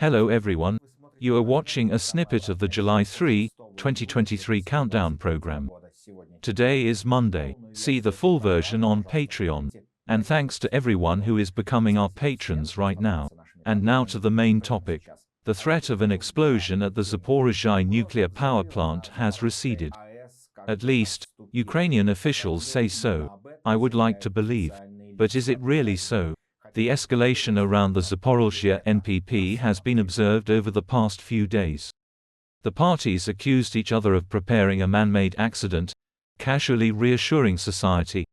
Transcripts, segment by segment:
Hello everyone, you are watching a snippet of the July 3, 2023 countdown program. Today is Monday. See the full version on Patreon. And thanks to everyone who is becoming our patrons right now. And now to the main topic. The threat of an explosion at the Zaporizhzhya nuclear power plant has receded. At least, Ukrainian officials say so. I would like to believe. But is it really so? The escalation around the Zaporizhzhya NPP has been observed over the past few days. The parties accused each other of preparing a man-made accident, casually reassuring society.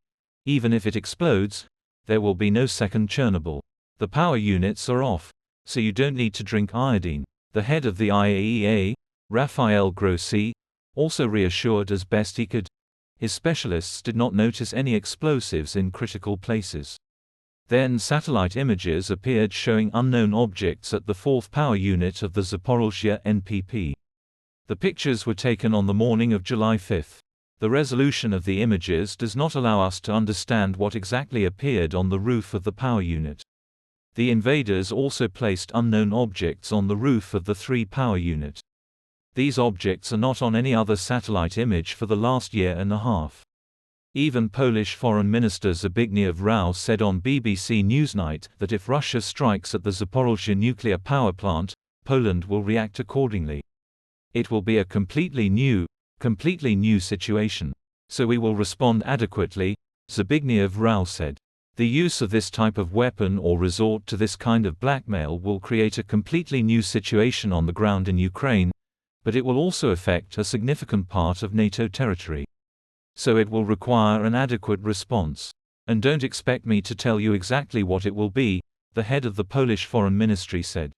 Even if it explodes, there will be no second Chernobyl. The power units are off, so you don't need to drink iodine. The head of the IAEA, Rafael Grossi, also reassured as best he could. His specialists did not notice any explosives in critical places. Then satellite images appeared showing unknown objects at the fourth power unit of the Zaporizhzhya NPP. The pictures were taken on the morning of July 5. The resolution of the images does not allow us to understand what exactly appeared on the roof of the power unit. The invaders also placed unknown objects on the roof of the 3 power unit. These objects are not on any other satellite image for the last year and a half. Even Polish Foreign Minister Zbigniew Rau said on BBC Newsnight that if Russia strikes at the Zaporizhzhya nuclear power plant, Poland will react accordingly. It will be a completely new situation. So we will respond adequately, Zbigniew Rau said. The use of this type of weapon or resort to this kind of blackmail will create a completely new situation on the ground in Ukraine, but it will also affect a significant part of NATO territory. So it will require an adequate response. And don't expect me to tell you exactly what it will be, the head of the Polish Foreign Ministry said.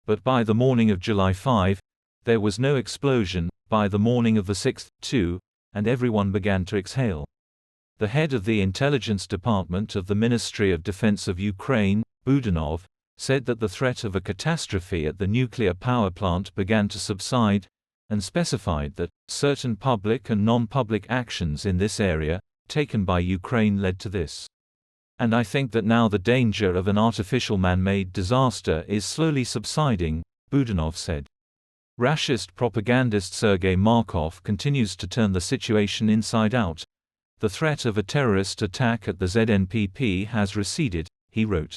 But by the morning of July 5, there was no explosion, by the morning of the 6th, too, and everyone began to exhale. The head of the Intelligence Department of the Ministry of Defense of Ukraine, Budanov, said that the threat of a catastrophe at the nuclear power plant began to subside, and specified that certain public and non-public actions in this area, taken by Ukraine led to this. And I think that now the danger of an artificial man-made disaster is slowly subsiding, Budanov said. Rashist propagandist Sergei Markov continues to turn the situation inside out. The threat of a terrorist attack at the ZNPP has receded, he wrote.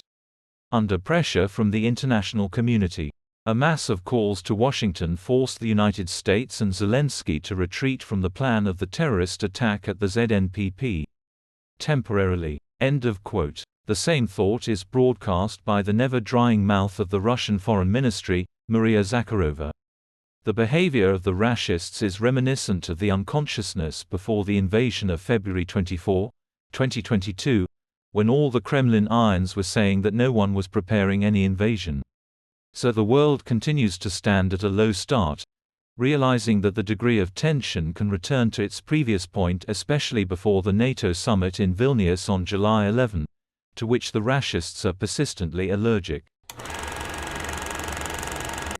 Under pressure from the international community. A mass of calls to Washington forced the United States and Zelensky to retreat from the plan of the terrorist attack at the ZNPP. Temporarily. End of quote. The same thought is broadcast by the never-drying mouth of the Russian Foreign Ministry, Maria Zakharova. The behavior of the Rashists is reminiscent of the unconsciousness before the invasion of February 24, 2022, when all the Kremlin irons were saying that no one was preparing any invasion. So the world continues to stand at a low start, realizing that the degree of tension can return to its previous point, especially before the NATO summit in Vilnius on July 11, to which the Rashists are persistently allergic.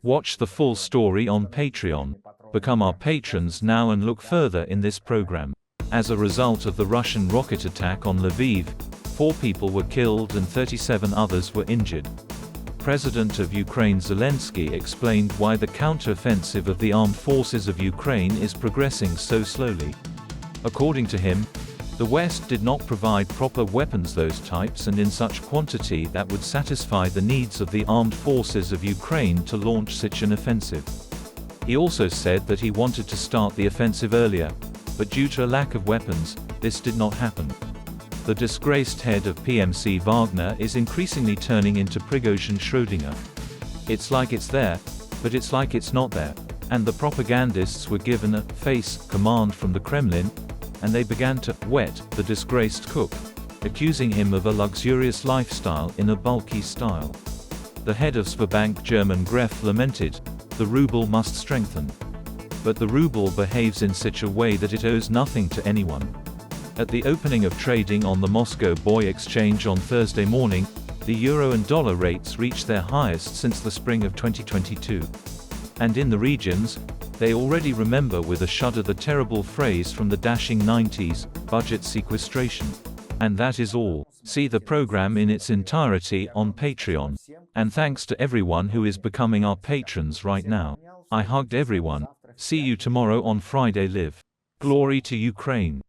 Watch the full story on Patreon. Become our patrons now and look further in this program. As a result of the Russian rocket attack on Lviv, 4 people were killed and 37 others were injured. President of Ukraine Zelensky explained why the counter-offensive of the armed forces of Ukraine is progressing so slowly. According to him, the West did not provide proper weapons those types and in such quantity that would satisfy the needs of the armed forces of Ukraine to launch such an offensive. He also said that he wanted to start the offensive earlier, but due to a lack of weapons, this did not happen. The disgraced head of PMC Wagner is increasingly turning into Prigozhin Schrödinger. It's like it's there, but it's like it's not there. And the propagandists were given a face command from the Kremlin, and they began to wet the disgraced cook, accusing him of a luxurious lifestyle in a bulky style. The head of Sberbank German Gref lamented, "The ruble must strengthen." But the ruble behaves in such a way that it owes nothing to anyone. At the opening of trading on the Moscow Boy Exchange on Thursday morning, the euro and dollar rates reached their highest since the spring of 2022. And in the regions, they already remember with a shudder the terrible phrase from the dashing 90s, budget sequestration. And that is all. See the program in its entirety on Patreon. And thanks to everyone who is becoming our patrons right now. I hugged everyone. See you tomorrow on Friday Live. Glory to Ukraine.